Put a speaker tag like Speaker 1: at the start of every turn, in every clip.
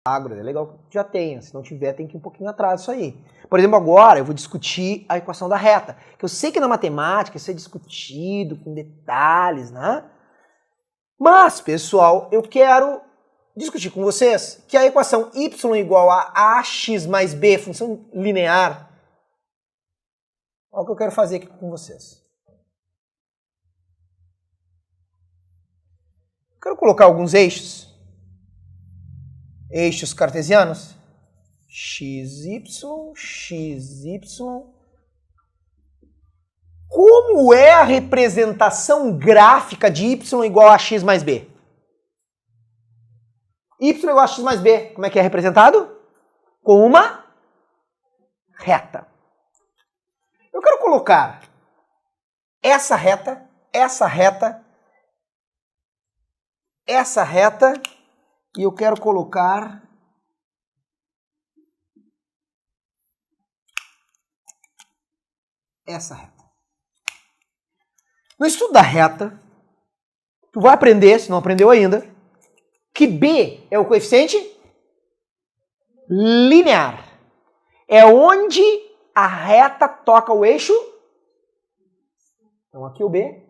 Speaker 1: Agro, é legal que já tenha, se não tiver tem que ir um pouquinho atrás disso aí. Por exemplo, agora eu vou discutir a equação da reta, que eu sei que na matemática isso é discutido com detalhes, né? Mas, pessoal, eu quero discutir com vocês que a equação y igual a ax mais b, função linear, olha o que eu quero fazer aqui com vocês. Eu quero colocar alguns eixos cartesianos, xy, xy. Como é a representação gráfica de y igual a x mais b? Y igual a x mais b, como é que é representado? Com uma reta. Eu quero colocar essa reta, e eu quero colocar essa reta. No estudo da reta, tu vai aprender, se não aprendeu ainda, que B é o coeficiente linear. É onde a reta toca o eixo. Então aqui o B,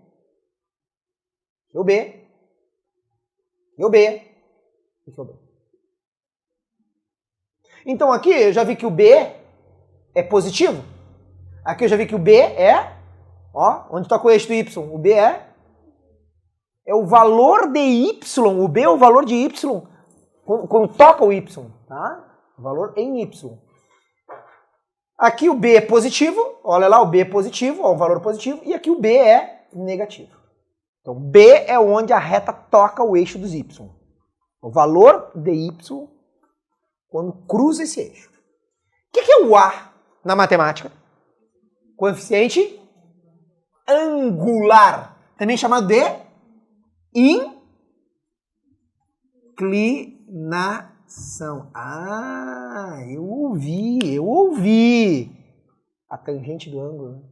Speaker 1: aqui o B, aqui o B, aqui o B. Então aqui eu já vi que o B é positivo. Aqui eu já vi que o B é, ó, onde toca o eixo do Y. O B é o valor de Y. O B é o valor de Y quando toca o Y, tá? O valor em Y. Aqui o B é positivo, olha lá, o B é positivo, ó, o valor positivo, e aqui o B é negativo. Então B é onde a reta toca o eixo dos Y. O valor de Y quando cruza esse eixo. O que é o A na matemática? Coeficiente angular, também chamado de inclinação. Ah, eu ouvi. A tangente do ângulo. Né?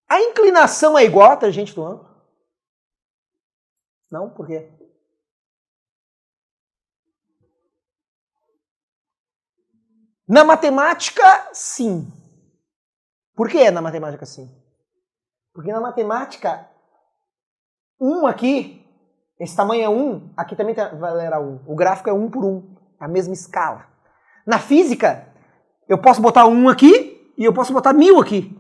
Speaker 1: A inclinação é igual à tangente do ângulo? Não, por quê? Na matemática, sim. Por que na matemática, sim? Porque na matemática, 1 aqui, esse tamanho é 1, aqui também valerá 1. O gráfico é 1 por 1, a mesma escala. Na física, eu posso botar 1 aqui e eu posso botar 1000 aqui.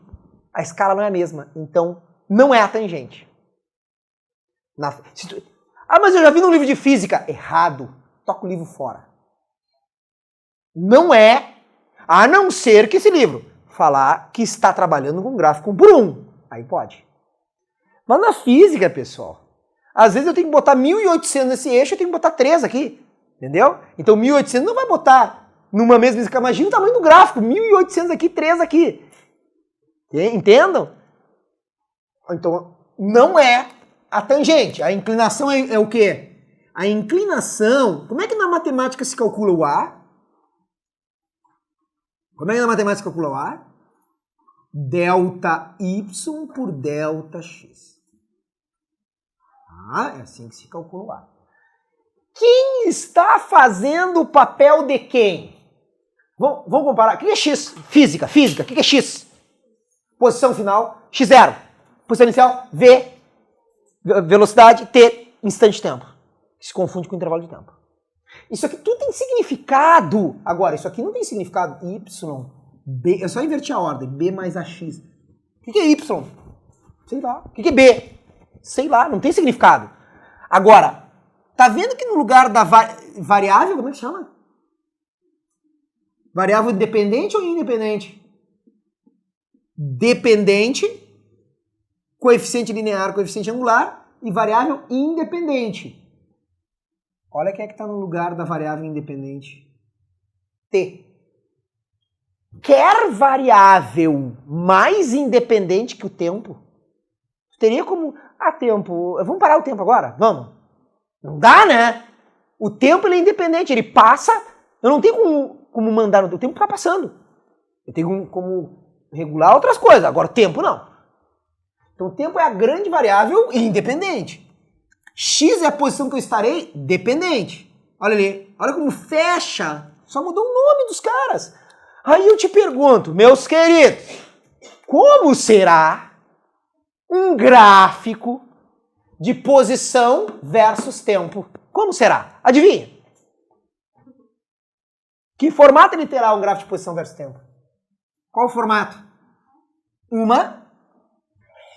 Speaker 1: A escala não é a mesma, então não é a tangente. Mas eu já vi no livro de física. Errado. Toca o livro fora. Não é, a não ser que esse livro falar que está trabalhando com gráfico 1 por 1. Aí pode. Mas na física, pessoal, às vezes eu tenho que botar 1800 nesse eixo, eu tenho que botar 3 aqui. Entendeu? Então 1800 não vai botar numa mesma escala. Imagina o tamanho do gráfico. 1800 aqui, 3 aqui. Entendam? Então não é a tangente. A inclinação é o quê? A inclinação... Como é que na matemática se calcula o A? Como é que na matemática se calcula o A? Delta Y por delta X. É assim que se calcula o A. Quem está fazendo o papel de quem? Vamos comparar. O que é X? Física. O que é X? Posição final, x0. Posição inicial, v. Velocidade, t. Instante de tempo. Se confunde com intervalo de tempo. Isso aqui tudo tem significado. Agora, isso aqui não tem significado. Y, B. Eu só inverti a ordem. B mais AX. O que é Y? Sei lá. O que é B? Sei lá. Não tem significado. Agora, tá vendo que no lugar da variável, como é que chama? Variável dependente ou independente? Dependente, coeficiente linear, coeficiente angular e variável independente. Olha quem é que está no lugar da variável independente. T. Quer variável mais independente que o tempo? Teria como... tempo... Vamos parar o tempo agora? Vamos. Não dá, né? O tempo ele é independente, ele passa... Eu não tenho como mandar o tempo está passando. Eu tenho como regular outras coisas. Agora, o tempo não. Então, o tempo é a grande variável independente. X é a posição que eu estarei dependente. Olha ali. Olha como fecha. Só mudou o nome dos caras. Aí eu te pergunto, meus queridos, como será um gráfico de posição versus tempo? Como será? Adivinha? Que formato ele terá um gráfico de posição versus tempo? Qual o formato? Uma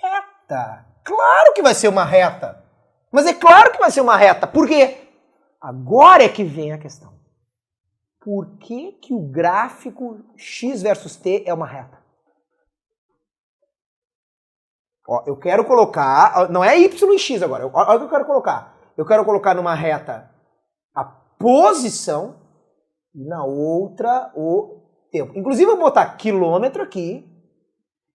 Speaker 1: reta. Claro que vai ser uma reta. Mas é claro que vai ser uma reta. Por quê? Agora é que vem a questão. Por que que o gráfico x versus t é uma reta? Ó, eu quero colocar... Não é y e x agora. Olha o que eu quero colocar. Eu quero colocar numa reta a posição e na outra o tempo. Inclusive eu vou botar quilômetro aqui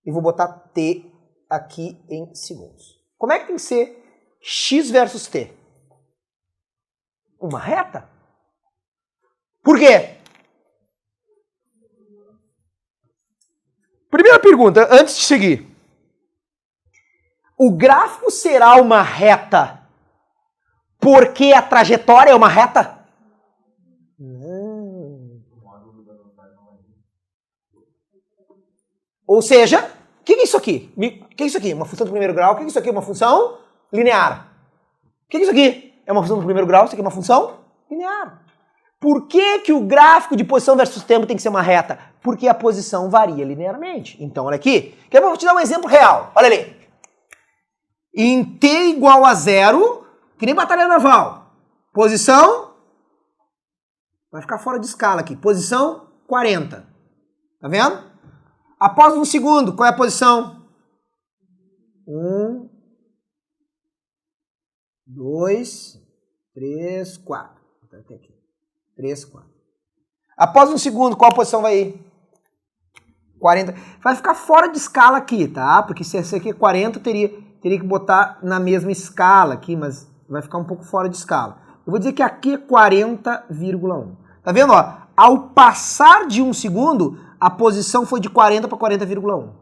Speaker 1: e vou botar t aqui em segundos. Como é que tem que ser x versus t? Uma reta? Por quê? Primeira pergunta, antes de seguir. O gráfico será uma reta porque a trajetória é uma reta? Ou seja, o que é isso aqui? O que é isso aqui? Uma função do primeiro grau? O que é isso aqui? Uma função linear. O que é isso aqui? É uma função do primeiro grau? Isso aqui é uma função linear. Por que que o gráfico de posição versus tempo tem que ser uma reta? Porque a posição varia linearmente. Então, olha aqui. Eu vou te dar um exemplo real. Olha ali. Em t igual a 0, que nem batalha naval. Posição... Vai ficar fora de escala aqui. Posição 40. Tá vendo? Após um segundo, qual é a posição? 1, 2, 3, 4. Até aqui. 3, 4. Após um segundo, qual a posição vai ir? 40. Vai ficar fora de escala aqui, tá? Porque se esse aqui é 40, teria que botar na mesma escala aqui, mas vai ficar um pouco fora de escala. Eu vou dizer que aqui é 40,1. Tá vendo? Ó? Ao passar de um segundo, a posição foi de 40 para 40,1.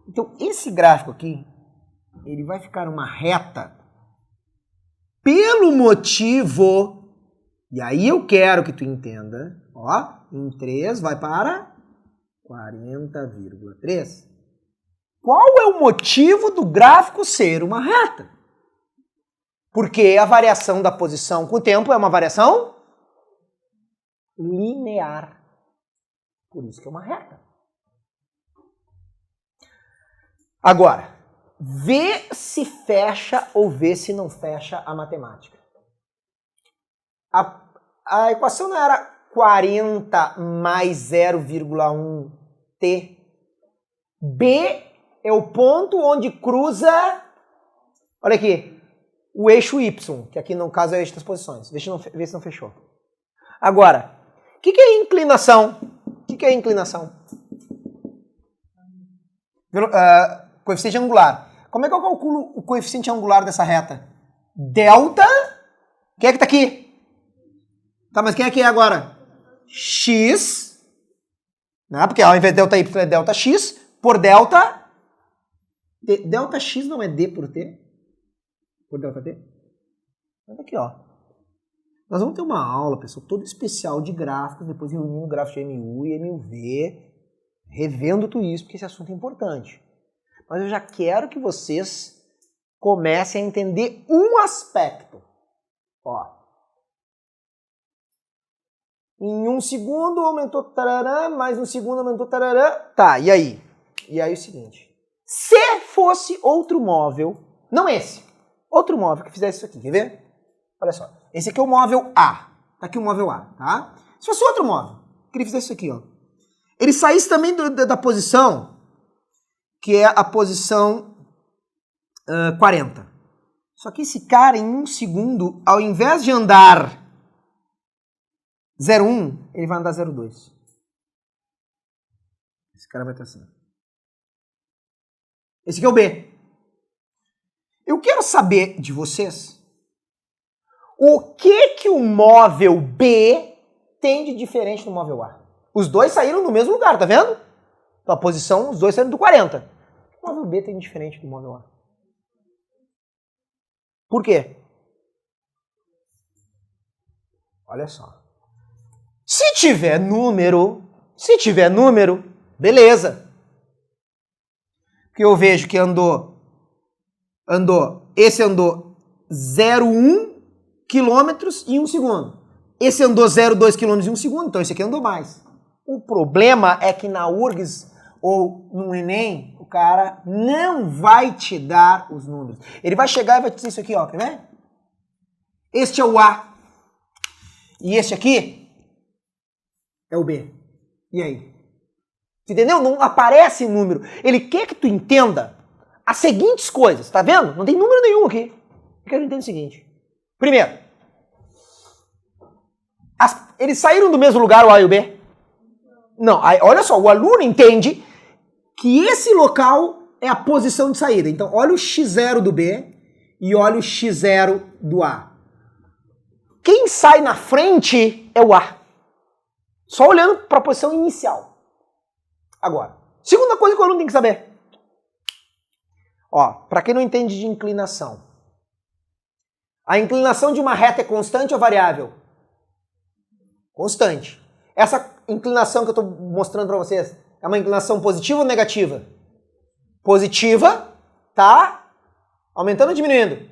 Speaker 1: Então, esse gráfico aqui, ele vai ficar uma reta pelo motivo, e aí eu quero que tu entenda, ó, em 3 vai para 40,3. Qual é o motivo do gráfico ser uma reta? Porque a variação da posição com o tempo é uma variação linear. Por isso que é uma reta. Agora, vê se fecha ou vê se não fecha a matemática. A equação não era 40 mais 0,1t. B é o ponto onde cruza, olha aqui, o eixo Y, que aqui no caso é o eixo das posições. Vê se não fechou. Agora, o que é inclinação? O que é inclinação? Coeficiente angular. Como é que eu calculo o coeficiente angular dessa reta? Delta. Quem é que está aqui? Tá, mas quem é que é agora? X. Né? Porque ao invés de delta Y é delta X por delta. Delta X não é D por T? Por delta T? Olha aqui, ó. Nós vamos ter uma aula, pessoal, toda especial de gráficos, depois reunindo gráficos de MU e MUV, revendo tudo isso, porque esse assunto é importante. Mas eu já quero que vocês comecem a entender um aspecto. Ó. Em um segundo aumentou tarará, mais um segundo aumentou tarará. Tá, e aí? E aí é o seguinte. Se fosse outro móvel, não esse, outro móvel que fizesse isso aqui, quer ver? Olha só. Esse aqui é o móvel A. Tá aqui o móvel A, tá? Se fosse outro móvel, que ele fizesse isso aqui, ó. Ele saísse também da posição, que é a posição 40. Só que esse cara, em um segundo, ao invés de andar 0,1, ele vai andar 0,2. Esse cara vai estar assim. Esse aqui é o B. Eu quero saber de vocês o que o móvel B tem de diferente do móvel A. Os dois saíram do mesmo lugar, tá vendo? Então a posição, os dois saíram do 40. O móvel B tem de diferente do móvel A. Por quê? Olha só. Se tiver número, beleza. Porque eu vejo que esse andou 0,1 quilômetros em 1 segundo. Esse andou 0,2 quilômetros em 1 segundo, então esse aqui andou mais. O problema é que na URGS ou no Enem, o cara não vai te dar os números. Ele vai chegar e vai te dizer isso aqui, ó, quer ver? Este é o A. E este aqui é o B. E aí? Entendeu? Não aparece número. Ele quer que tu entenda as seguintes coisas, tá vendo? Não tem número nenhum aqui. Eu quero entender o seguinte. Primeiro, eles saíram do mesmo lugar, o A e o B? Não, aí, olha só, o aluno entende que esse local é a posição de saída. Então, olha o x0 do B e olha o x0 do A. Quem sai na frente é o A. Só olhando para a posição inicial. Agora, segunda coisa que o aluno tem que saber. Ó, para quem não entende de inclinação. A inclinação de uma reta é constante ou variável? Constante. Essa inclinação que eu estou mostrando para vocês é uma inclinação positiva ou negativa? Positiva, tá? Aumentando ou diminuindo?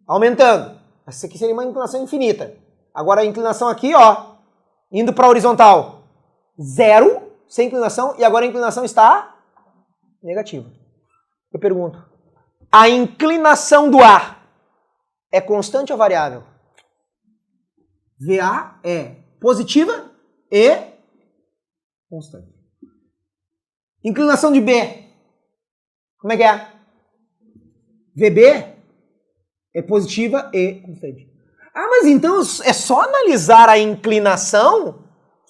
Speaker 1: Aumentando. Essa aqui seria uma inclinação infinita. Agora a inclinação aqui, ó, indo para a horizontal, 0, sem inclinação, e agora a inclinação está negativa. Eu pergunto, a inclinação do ar é constante ou variável? VA é positiva e constante. Inclinação de B, como é que é? VB é positiva e constante. Ah, mas então é só analisar a inclinação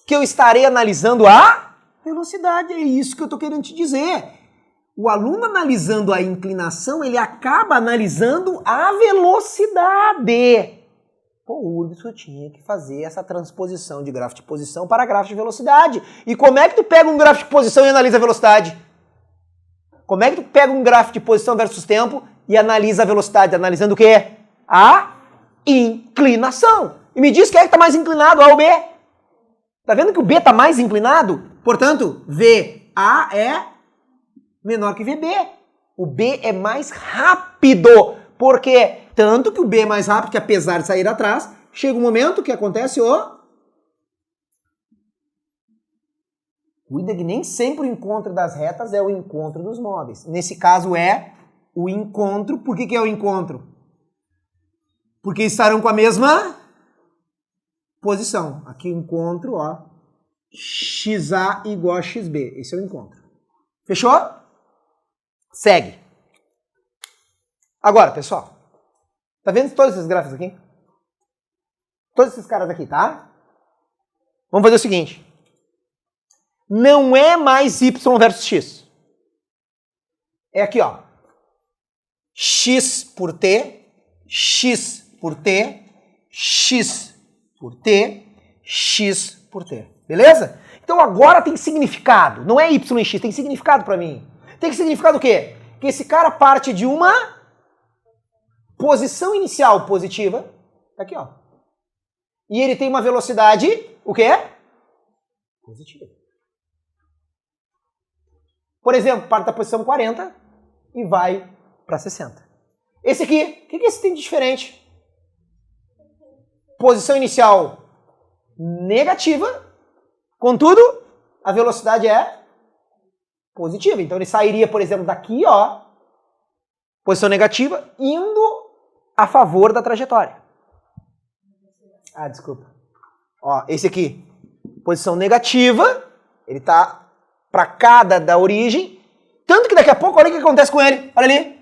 Speaker 1: que eu estarei analisando a velocidade. É isso que eu estou querendo te dizer. O aluno analisando a inclinação, ele acaba analisando a velocidade. Pô, o URGS tinha que fazer essa transposição de gráfico de posição para gráfico de velocidade. E como é que tu pega um gráfico de posição e analisa a velocidade? Como é que tu pega um gráfico de posição versus tempo e analisa a velocidade? Analisando o quê? A inclinação. E me diz quem é que está mais inclinado, A ou B? Tá vendo que o B está mais inclinado? Portanto, VA é menor que VB. O B é mais rápido. Por quê? Tanto que o B é mais rápido, que apesar de sair atrás, chega um momento que acontece o... Cuida que nem sempre o encontro das retas é o encontro dos móveis. Nesse caso é o encontro. Por que é o encontro? Porque estarão com a mesma posição. Aqui o encontro, ó. XA igual a XB. Esse é o encontro. Fechou? Segue. Agora, pessoal. Tá vendo todos esses gráficos aqui? Todos esses caras aqui, tá? Vamos fazer o seguinte. Não é mais Y versus X. É aqui, ó. X por T, X por T, X por T, X por T. Beleza? Então agora tem significado. Não é Y e X, tem significado pra mim. Tem significado o quê? Que esse cara parte de uma posição inicial positiva. Aqui, ó. E ele tem uma velocidade, o quê? Positiva. Por exemplo, parte da posição 40 e vai para 60. Esse aqui, o que esse tem de diferente? Posição inicial negativa, contudo, a velocidade é positiva. Então ele sairia, por exemplo, daqui, ó, posição negativa, indo a favor da trajetória. Ah, desculpa. Ó, esse aqui, posição negativa, ele tá para cá da origem, tanto que daqui a pouco, olha o que acontece com ele, olha ali,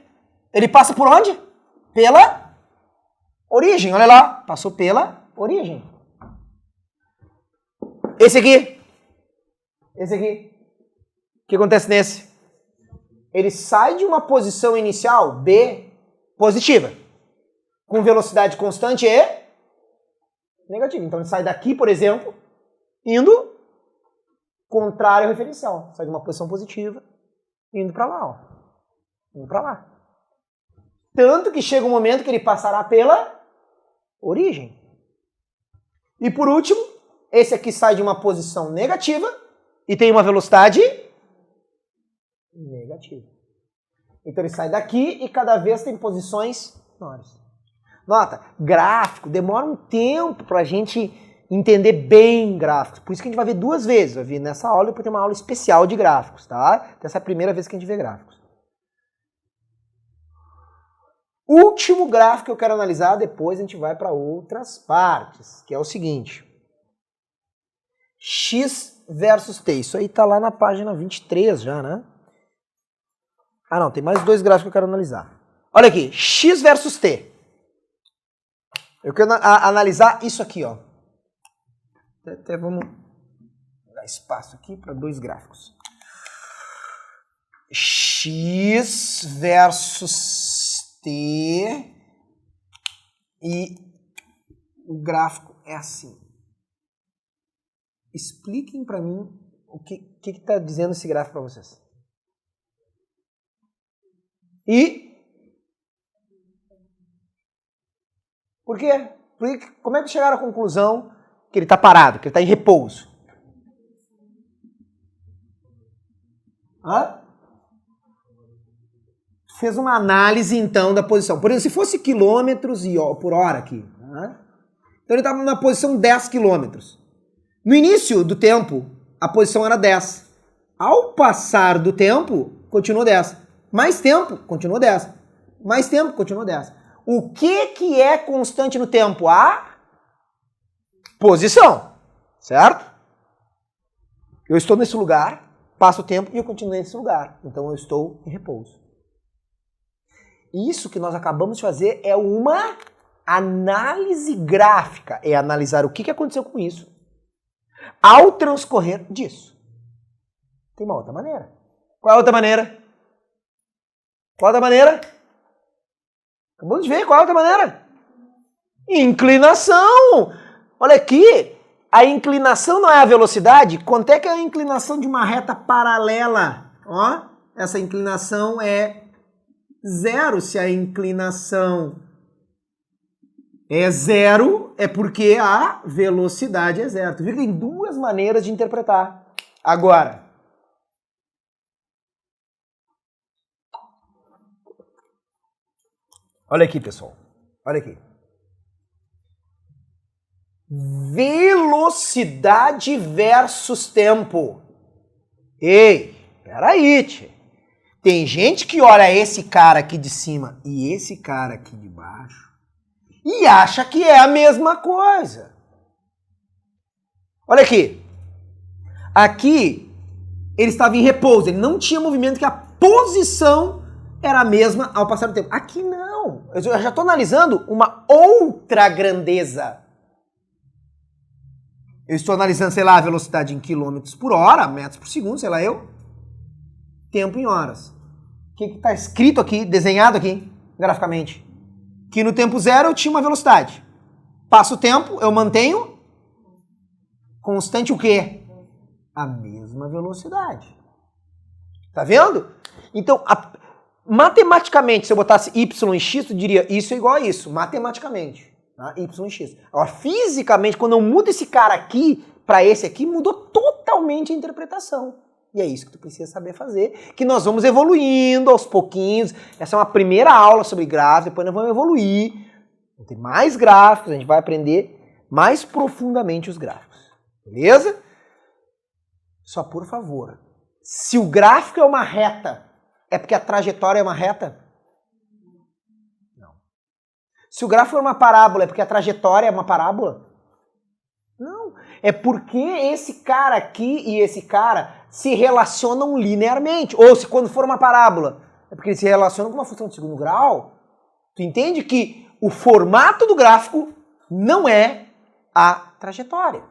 Speaker 1: ele passa por onde? Pela origem, olha lá, passou pela origem. Esse aqui, o que acontece nesse? Ele sai de uma posição inicial, B, positiva, com velocidade constante e negativa. Então ele sai daqui, por exemplo, indo contrário ao referencial. Sai de uma posição positiva, indo para lá, ó. Indo para lá. Tanto que chega um momento que ele passará pela origem. E por último, esse aqui sai de uma posição negativa e tem uma velocidade negativa. Então ele sai daqui e cada vez tem posições menores. Nota, gráfico demora um tempo para a gente entender bem gráficos. Por isso que a gente vai ver duas vezes. Vai ver nessa aula e depois tem uma aula especial de gráficos, tá? Essa é a primeira vez que a gente vê gráficos. Último gráfico que eu quero analisar, depois a gente vai para outras partes, que é o seguinte. X versus T. Isso aí tá lá na página 23 já, né? Ah, não, tem mais dois gráficos que eu quero analisar. Olha aqui, X versus T. Eu quero analisar isso aqui, ó. Até vamos dar espaço aqui para dois gráficos. X versus T e o gráfico é assim. Expliquem para mim o que está dizendo esse gráfico para vocês. E por quê? Porque, como é que chegaram à conclusão que ele está parado, que ele está em repouso? Hã? Fez uma análise, então, da posição. Por exemplo, se fosse quilômetros por hora aqui. Né? Então ele estava na posição 10 quilômetros. No início do tempo, a posição era 10. Ao passar do tempo, continuou 10. Mais tempo, continuou 10. Mais tempo, continuou 10. O que é constante no tempo? A posição, certo? Eu estou nesse lugar, passo o tempo e eu continuo nesse lugar. Então eu estou em repouso. Isso que nós acabamos de fazer é uma análise gráfica. É analisar o que aconteceu com isso ao transcorrer disso. Tem uma outra maneira. Qual é a outra maneira? Qual é a outra maneira? Acabamos de ver, qual é a outra maneira? Inclinação! Olha aqui, a inclinação não é a velocidade. Quanto é que é a inclinação de uma reta paralela? Ó, essa inclinação é 0. Se a inclinação é 0, é porque a velocidade é 0. Tu viu que tem duas maneiras de interpretar. Agora, olha aqui, pessoal. Olha aqui. Velocidade versus tempo. Ei, peraí, tchê. Tem gente que olha esse cara aqui de cima e esse cara aqui de baixo e acha que é a mesma coisa. Olha aqui. Aqui ele estava em repouso, ele não tinha movimento, que a posição era a mesma ao passar do tempo. Aqui não. Eu já estou analisando uma outra grandeza. Eu estou analisando, sei lá, a velocidade em quilômetros por hora, metros por segundo, sei lá eu. Tempo em horas. O que está escrito aqui, desenhado aqui, graficamente? Que no tempo 0 eu tinha uma velocidade. Passa o tempo, eu mantenho constante o quê? A mesma velocidade. Tá vendo? Então, matematicamente, se eu botasse y e x, eu diria isso é igual a isso, matematicamente. Tá? Y e x. Agora, fisicamente, quando eu mudo esse cara aqui para esse aqui, mudou totalmente a interpretação. E é isso que tu precisa saber fazer, que nós vamos evoluindo aos pouquinhos. Essa é uma primeira aula sobre gráficos, depois nós vamos evoluir. Vamos ter mais gráficos, a gente vai aprender mais profundamente os gráficos. Beleza? Só por favor, se o gráfico é uma reta, é porque a trajetória é uma reta? Não. Se o gráfico é uma parábola, é porque a trajetória é uma parábola? Não. É porque esse cara aqui e esse cara se relacionam linearmente. Ou se quando for uma parábola, é porque eles se relacionam com uma função de segundo grau. Tu entende que o formato do gráfico não é a trajetória.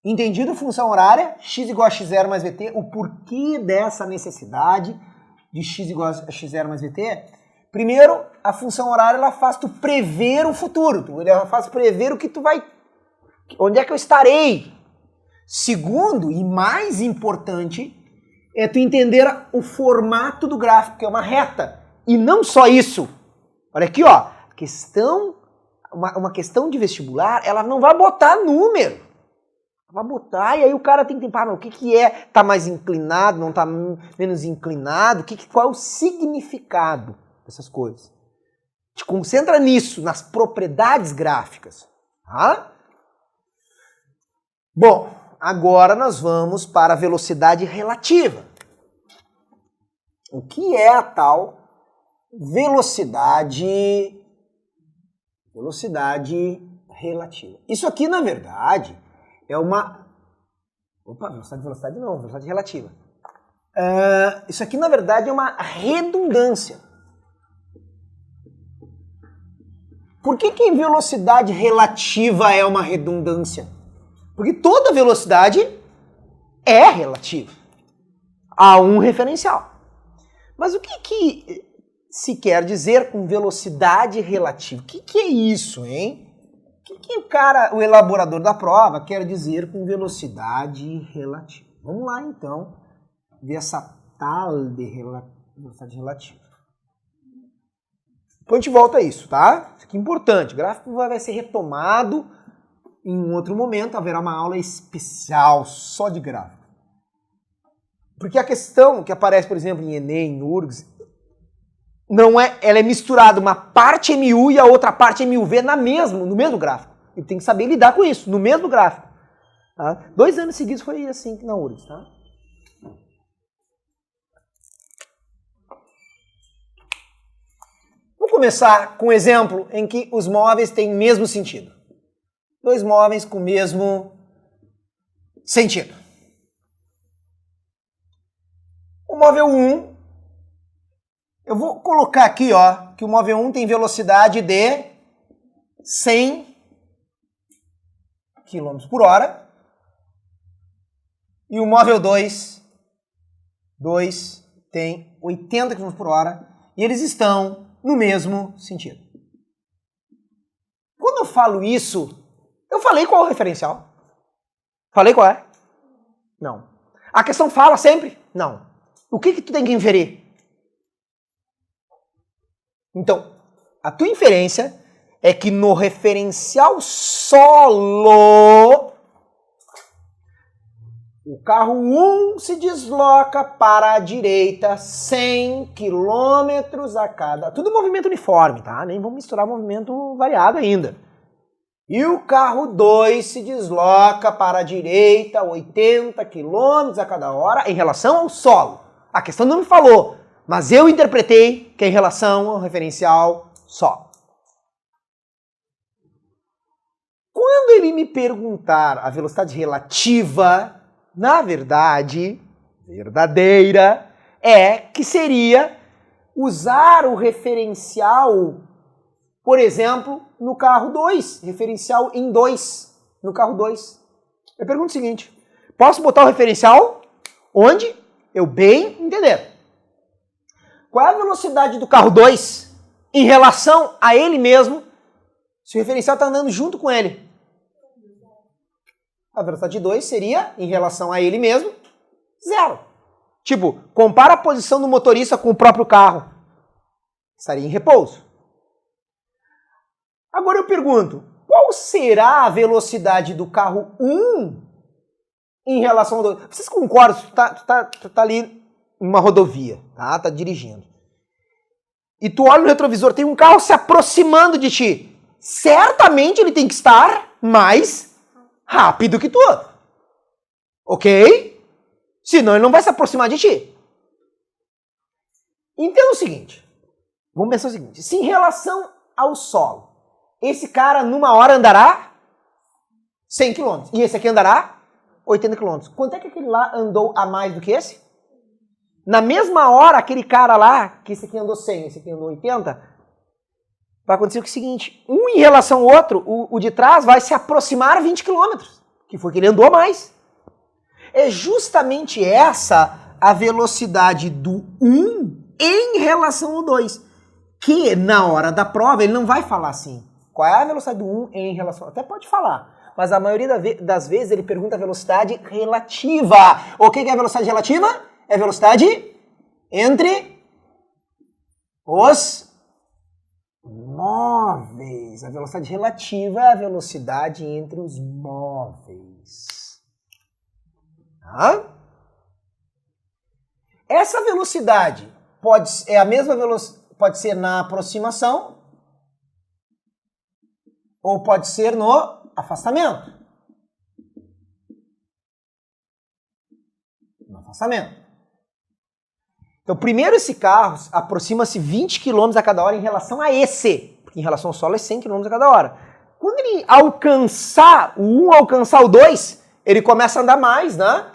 Speaker 1: Entendido função horária, x igual a x0 mais vt, o porquê dessa necessidade de x igual a x0 mais vt? Primeiro, a função horária ela faz tu prever o futuro, ela faz prever o que tu vai, onde é que eu estarei. Segundo, e mais importante, é tu entender o formato do gráfico, que é uma reta. E não só isso. Olha aqui, ó, questão uma questão de vestibular, ela não vai botar número. Vai botar, e aí o cara tem que pensar, o que é? Tá mais inclinado, não tá menos inclinado? Qual é o significado dessas coisas? Te concentra nisso, nas propriedades gráficas. Tá? Bom, agora nós vamos para a velocidade relativa. O que é a tal velocidade relativa? Isso aqui, na verdade, é uma... velocidade não, velocidade relativa. Isso aqui, na verdade, é uma redundância. Por que velocidade relativa é uma redundância? Porque toda velocidade é relativa a um referencial. Mas o que se quer dizer com velocidade relativa? O que é isso, hein? O que o elaborador da prova quer dizer com velocidade relativa? Vamos lá, então, ver essa tal de velocidade relativa. Depois a gente volta a isso, tá? Isso aqui é importante. O gráfico vai ser retomado em um outro momento. Haverá uma aula especial só de gráfico. Porque a questão que aparece, por exemplo, em Enem, em URGS, ela é misturada uma parte MU e a outra parte MUV no mesmo gráfico. E tem que saber lidar com isso, no mesmo gráfico. Tá? 2 anos seguidos foi assim na URGS, tá? Vou começar com um exemplo em que os móveis têm o mesmo sentido. 2 móveis com o mesmo sentido. O móvel 1, eu vou colocar aqui, ó, que o móvel 1 tem velocidade de 100 km por hora. E o móvel 2 tem 80 km por hora. E eles estão no mesmo sentido. Quando eu falo isso, eu falei qual é o referencial? Falei qual é? Não. A questão fala sempre? Não. O que tu tem que inferir? Então, a tua inferência é que no referencial solo, o carro 1 se desloca para a direita 100 km a cada... Tudo movimento uniforme, tá? Nem vamos misturar movimento variado ainda. E o carro 2 se desloca para a direita 80 km a cada hora em relação ao solo. A questão não me falou, mas eu interpretei que é em relação ao referencial solo. Quando ele me perguntar a velocidade relativa, na verdade, verdadeira, é que seria usar o referencial, por exemplo, no carro 2, referencial em 2, no carro 2. Eu pergunto o seguinte, posso botar o referencial onde eu bem entender? Qual é a velocidade do carro 2 em relação a ele mesmo, se o referencial está andando junto com ele? A velocidade 2 seria, em relação a ele mesmo, 0. Tipo, compara a posição do motorista com o próprio carro. Estaria em repouso. Agora eu pergunto, qual será a velocidade do carro 1 em relação ao 2? Vocês concordam? Tu tá ali numa rodovia, tá dirigindo. E tu olha no retrovisor, tem um carro se aproximando de ti. Certamente ele tem que estar mais rápido que tu. Ok? Senão ele não vai se aproximar de ti. Entenda o seguinte. Vamos pensar o seguinte. Se em relação ao solo, esse cara numa hora andará 100 km. E esse aqui andará 80 km. Quanto é que aquele lá andou a mais do que esse? Na mesma hora, aquele cara lá, que esse aqui andou 100, esse aqui andou 80, vai acontecer o seguinte, um em relação ao outro, o de trás vai se aproximar 20 km, que foi que ele andou a mais. É justamente essa a velocidade do 1 em relação ao 2, que na hora da prova ele não vai falar assim. Qual é a velocidade do 1 em relação... Até pode falar, mas a maioria das vezes ele pergunta a velocidade relativa. O que é a velocidade relativa? É a velocidade entre os móveis. A velocidade relativa é a velocidade entre os móveis. Tá? Essa velocidade pode ser na aproximação ou pode ser no afastamento. No afastamento. Então, primeiro esse carro aproxima-se 20 km a cada hora em relação a esse. Porque em relação ao solo é 100 km a cada hora. Quando ele alcançar o 1, alcançar o 2, ele começa a andar mais, né?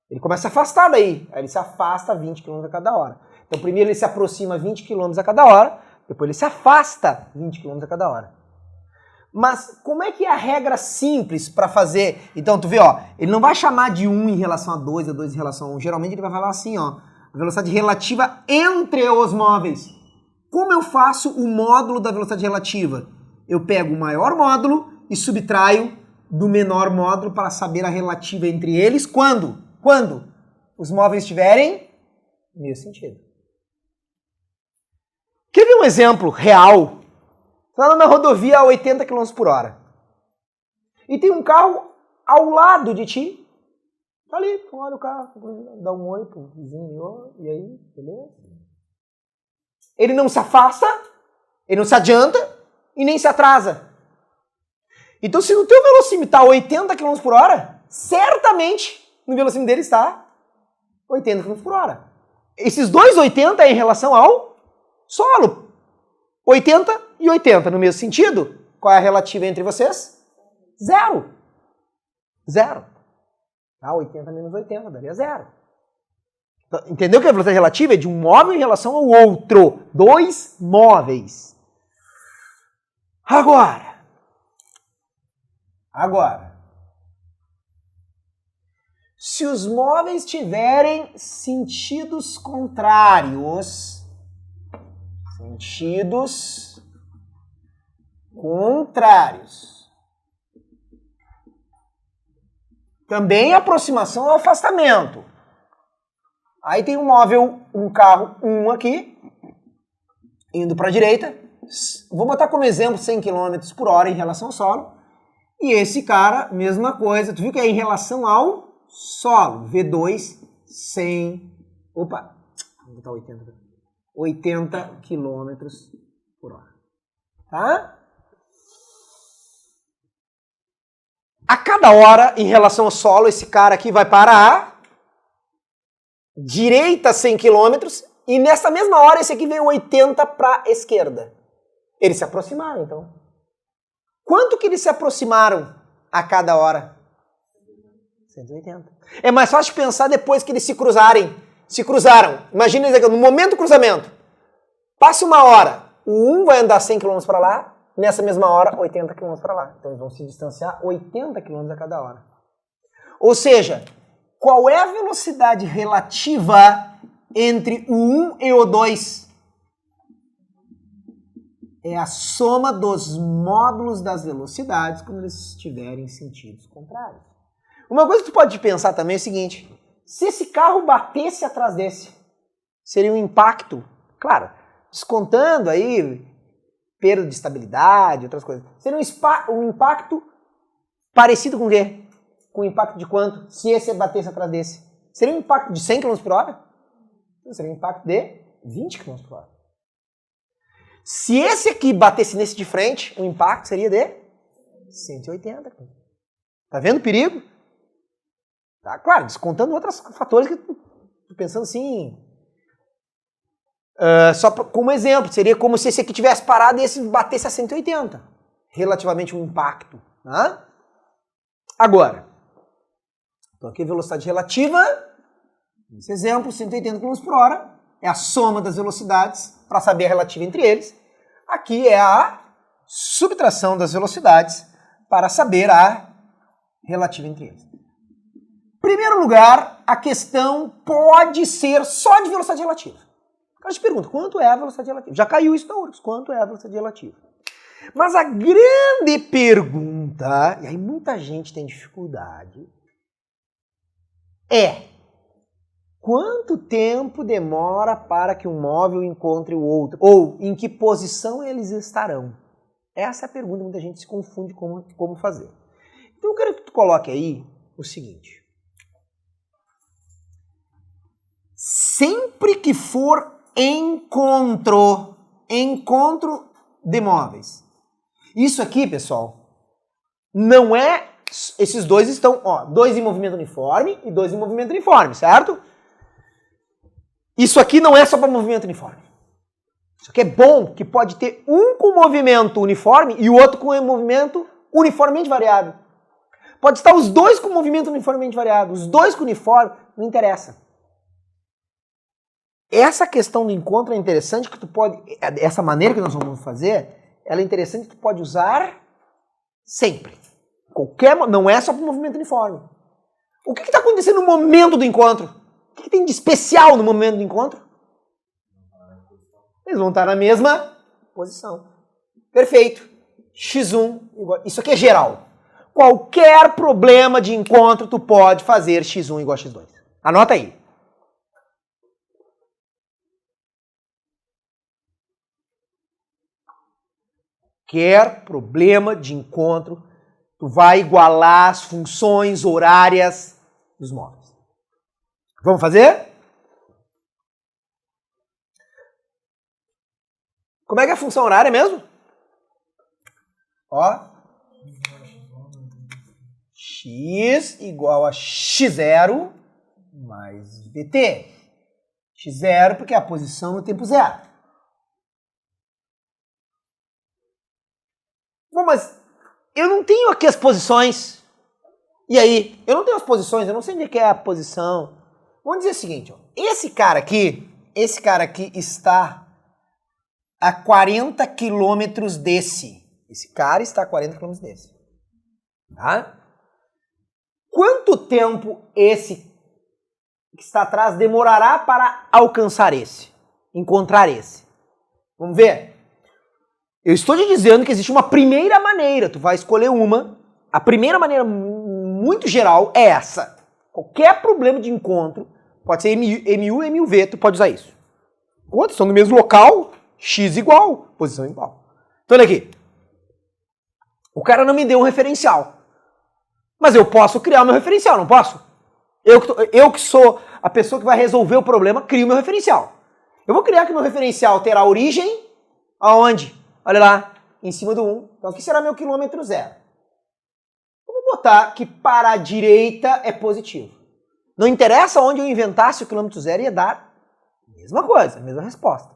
Speaker 1: Ele começa a afastar daí. Aí ele se afasta 20 km a cada hora. Então, primeiro ele se aproxima 20 km a cada hora, depois ele se afasta 20 km a cada hora. Mas como é que é a regra simples para fazer? Então, tu vê, ó, ele não vai chamar de 1 em relação a 2, a 2 em relação a 1. Geralmente ele vai falar assim, ó, a velocidade relativa entre os móveis. Como eu faço o módulo da velocidade relativa? Eu pego o maior módulo e subtraio do menor módulo para saber a relativa entre eles. Quando? Quando os móveis estiverem no mesmo sentido. Quer ver um exemplo real? Você está na rodovia a 80 km por hora. E tem um carro ao lado de ti. Tá ali, olha o carro, dá um oi pro vizinho, e aí, beleza? Ele não se afasta, ele não se adianta e nem se atrasa. Então, se no teu velocímetro está 80 km por hora, certamente no velocímetro dele está 80 km por hora. Esses dois 80 é em relação ao solo. 80 e 80 no mesmo sentido. Qual é a relativa entre vocês? Zero. Zero. Ah, 80 menos 80 daria zero. Entendeu que a velocidade relativa é de um móvel em relação ao outro. Dois móveis. Agora. Se os móveis tiverem sentidos contrários. Também aproximação ou afastamento. Aí tem um móvel, um carro 1 aqui, indo para a direita. Vou botar como exemplo 100 km por hora em relação ao solo. E esse cara, mesma coisa. Tu viu que é em relação ao solo. V2, 100... Opa, vou botar 80 km por hora. Tá? A cada hora, em relação ao solo, esse cara aqui vai para a direita 100 km e nessa mesma hora esse aqui veio 80 para a esquerda. Eles se aproximaram, então. Quanto que eles se aproximaram a cada hora? 180. É mais fácil pensar depois que eles se cruzarem. Se cruzaram. Imagina no momento do cruzamento. Passa uma hora. O 1 vai andar 100 km para lá. Nessa mesma hora, 80 km para lá. Então eles vão se distanciar 80 km a cada hora. Ou seja, qual é a velocidade relativa entre o 1 e o 2? É a soma dos módulos das velocidades quando eles estiverem em sentidos contrários. Uma coisa que tu pode pensar também é o seguinte: se esse carro batesse atrás desse, seria um impacto, claro, descontando aí perda de estabilidade, outras coisas. Seria um impacto parecido com o quê? Com o impacto de quanto? Se esse batesse atrás desse. Seria um impacto de 100 km por hora? Não, seria um impacto de 20 km por hora. Se esse aqui batesse nesse de frente, o impacto seria de 180 km. Tá vendo o perigo? Tá, claro, descontando outros fatores que tô pensando assim. Só como exemplo, seria como se esse aqui tivesse parado e esse batesse a 180. Relativamente um impacto. Tá? Agora, então aqui a velocidade relativa, nesse exemplo, 180 km por hora, é a soma das velocidades para saber a relativa entre eles. Aqui é a subtração das velocidades para saber a relativa entre eles. Em primeiro lugar, a questão pode ser só de velocidade relativa. O cara te pergunta, quanto é a velocidade relativa? Já caiu isso na URGS, quanto é a velocidade relativa? Mas a grande pergunta, e aí muita gente tem dificuldade, é Quanto tempo demora para que um móvel encontre o outro? Ou em que posição eles estarão? Essa é a pergunta que muita gente se confunde como fazer. Então eu quero que tu coloque aí o seguinte. Sempre que for encontro de móveis. Isso aqui, pessoal, não é... Esses dois estão, ó, dois em movimento uniforme e dois em movimento uniforme, certo? Isso aqui não é só para movimento uniforme. Isso aqui é bom, que pode ter um com movimento uniforme e o outro com movimento uniformemente variado. Pode estar os dois com movimento uniformemente variado, os dois com uniforme, não interessa. Essa questão do encontro é interessante, que tu pode, essa maneira que nós vamos fazer, ela é interessante que tu pode usar sempre. Não é só para o movimento uniforme. O que está acontecendo no momento do encontro? O que tem de especial no momento do encontro? Eles vão estar na mesma posição. Perfeito. X1 igual... Isso aqui é geral. Qualquer problema de encontro, tu pode fazer X1 igual a X2. Anota aí. Qualquer problema de encontro, tu vai igualar as funções horárias dos móveis. Vamos fazer? Como é que é a função horária mesmo? Ó. X igual a x0 mais vt. x0 porque é a posição no tempo zero. Bom, mas eu não tenho aqui as posições. E aí? Eu não tenho as posições, eu não sei onde é a posição. Vamos dizer o seguinte, ó. Esse cara aqui está a 40 quilômetros desse. Esse cara está a 40 quilômetros desse. Tá? Quanto tempo esse que está atrás demorará para alcançar esse? Encontrar esse? Vamos ver? Eu estou te dizendo que existe uma primeira maneira. Tu vai escolher uma. A primeira maneira muito geral é essa. Qualquer problema de encontro, pode ser MU, MUV, tu pode usar isso. Quantos estão no mesmo local? X igual, posição igual. Então olha aqui. O cara não me deu um referencial. Mas eu posso criar o meu referencial, não posso? Eu que sou a pessoa que vai resolver o problema, crio o meu referencial. Eu vou criar que o meu referencial terá origem aonde? Olha lá, em cima do 1. Então aqui será meu quilômetro zero. Eu vou botar que para a direita é positivo. Não interessa onde eu inventasse o quilômetro zero, ia dar a mesma coisa, a mesma resposta.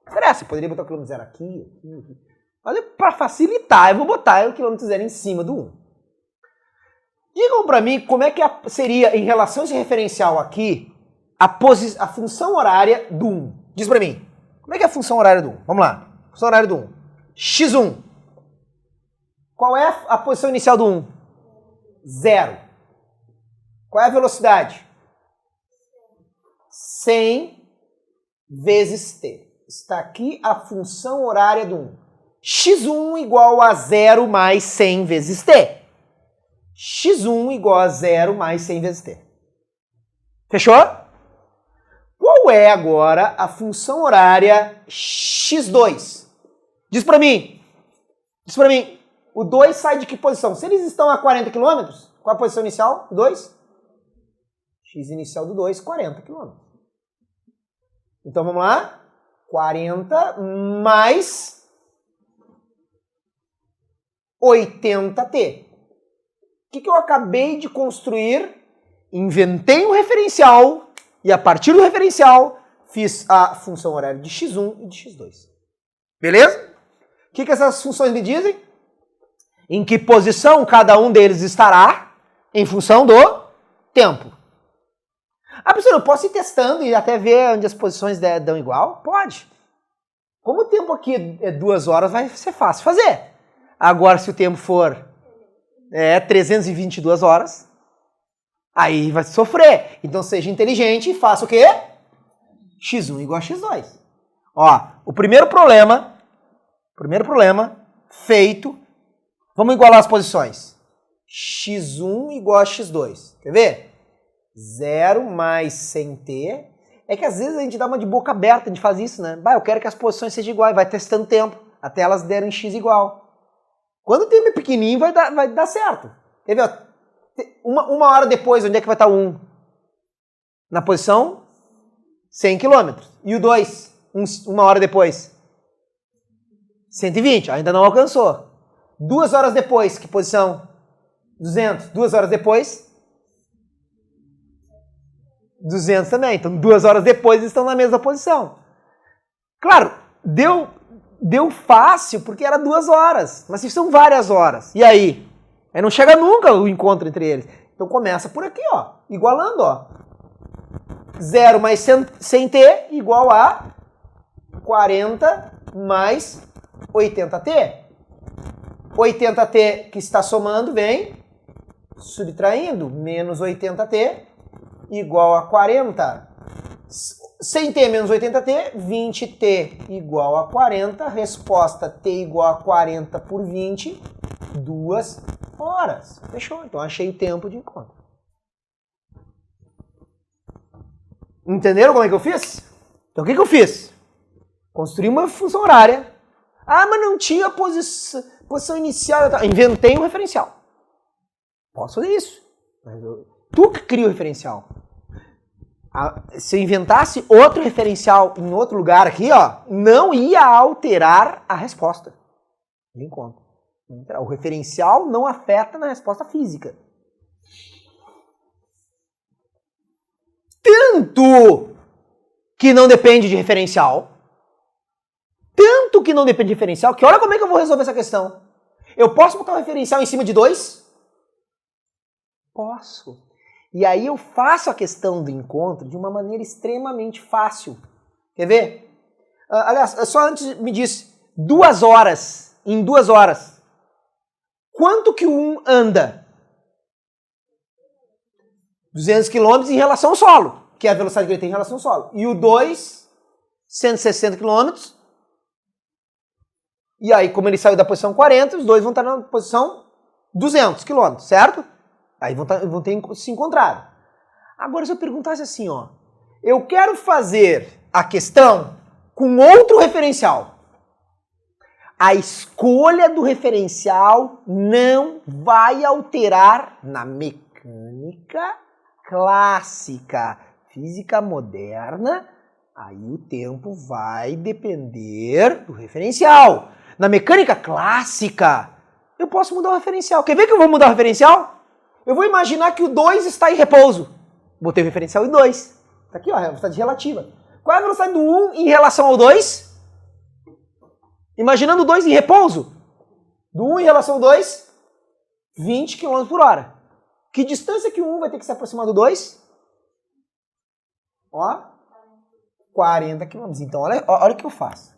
Speaker 1: Não interessa, eu poderia botar o quilômetro zero aqui. Olha, para facilitar, eu vou botar o quilômetro zero em cima do 1. Digam para mim como é que seria, em relação a esse referencial aqui, a função horária do 1. Diz para mim, como é que é a função horária do 1? Vamos lá, função horária do 1. X1. Qual é a posição inicial do 1? 0. Qual é a velocidade? 100 vezes t. Está aqui a função horária do 1. X1 igual a 0 mais 100 vezes t. X1 igual a 0 mais 100 vezes t. Fechou? Qual é agora a função horária X2? Diz pra mim, o 2 sai de que posição? Se eles estão a 40 km, qual é a posição inicial do 2? X inicial do 2, 40 km. Então vamos lá, 40 mais 80t. O que eu acabei de construir? Inventei um referencial e a partir do referencial fiz a função horária de x1 e de x2. Beleza? O que essas funções me dizem? Em que posição cada um deles estará em função do tempo. Ah, professor, eu posso ir testando e até ver onde as posições dão igual? Pode. Como o tempo aqui é 2 horas, vai ser fácil fazer. Agora, se o tempo for 322 horas, aí vai sofrer. Então, seja inteligente e faça o quê? X1 igual a X2. Ó, o primeiro problema feito. Vamos igualar as posições. X1 igual a X2. Quer ver? 0 mais 100t. É que às vezes a gente dá uma de boca aberta de fazer isso, né? Bah, eu quero que as posições sejam iguais, vai testando tempo, até elas deram em x igual. Quando o tempo é pequenininho, vai dar certo. Quer ver? Uma hora depois, onde é que vai estar o 1? Na posição 100 km. E o 2? Uma hora depois? 120, ainda não alcançou. 2 horas depois, que posição? 200. 2 horas depois? 200 também. Então, 2 horas depois estão na mesma posição. Claro, deu fácil porque era 2 horas. Mas são várias horas. E aí? Aí não chega nunca o encontro entre eles. Então começa por aqui, ó. Igualando, ó. 0 mais 100t igual a 40 mais 80t. 80t que está somando vem subtraindo. Menos 80t igual a 40. 100t menos 80t, 20t igual a 40. Resposta t igual a 40 por 20, 2 horas. Fechou? Então achei tempo de encontro. Entenderam como é que eu fiz? Então o que eu fiz? Construí uma função horária. Ah, mas não tinha posição inicial. Inventei um referencial. Posso fazer isso. Mas tu que cria o referencial. Se eu inventasse outro referencial em outro lugar aqui, ó, não ia alterar a resposta de encontro. O referencial não afeta na resposta física. Tanto que não depende de referencial. Tanto que não depende de referencial, que olha como é que eu vou resolver essa questão. Eu posso botar um referencial em cima de 2? Posso. E aí eu faço a questão do encontro de uma maneira extremamente fácil. Quer ver? Aliás, só antes me diz, 2 horas, em 2 horas, quanto que o 1 anda? 200 km em relação ao solo, que é a velocidade que ele tem em relação ao solo. E o 2, 160 km. E aí, como ele saiu da posição 40, os dois vão estar na posição 200 km, certo? Aí vão ter se encontrado. Agora, se eu perguntasse assim, ó, eu quero fazer a questão com outro referencial. A escolha do referencial não vai alterar na mecânica clássica. Física moderna, aí o tempo vai depender do referencial. Na mecânica clássica, eu posso mudar o referencial. Quer ver que eu vou mudar o referencial? Eu vou imaginar que o 2 está em repouso. Botei o referencial em 2. Está aqui, ó, a velocidade relativa. Qual é a velocidade do 1 em relação ao 2? Imaginando o 2 em repouso. Do 1 em relação ao 2, 20 km por hora. Que distância que o 1 vai ter que se aproximar do 2? Ó, 40 km. Então, olha o que eu faço.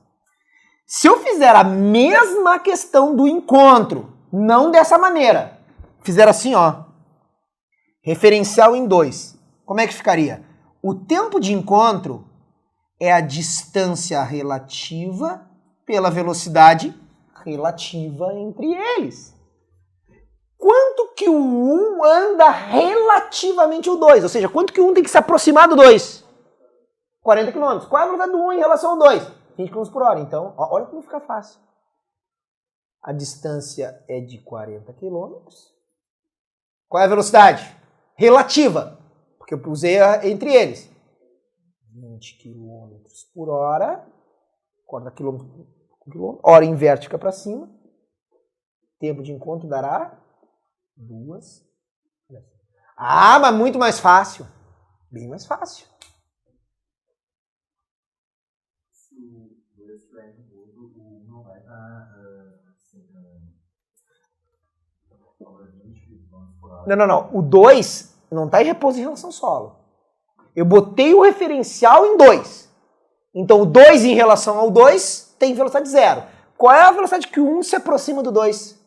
Speaker 1: Se eu fizer a mesma questão do encontro, não dessa maneira, fizer assim, ó, referencial em 2, como é que ficaria? O tempo de encontro é a distância relativa pela velocidade relativa entre eles. Quanto que o 1 anda relativamente ao 2? Ou seja, quanto que o 1 tem que se aproximar do 2? 40 km. Qual é a velocidade do 1 em relação ao 2? 20 km por hora. Então, olha como fica fácil. A distância é de 40 km. Qual é a velocidade? Relativa. Porque eu usei entre eles. 20 km por hora. 40 km por hora inverte, fica para cima. Tempo de encontro dará 2. Ah, mas muito mais fácil. Bem mais fácil. Não. O 2 não está em repouso em relação ao solo. Eu botei o referencial em 2. Então, o 2 em relação ao 2 tem velocidade 0. Qual é a velocidade que o 1 se aproxima do 2?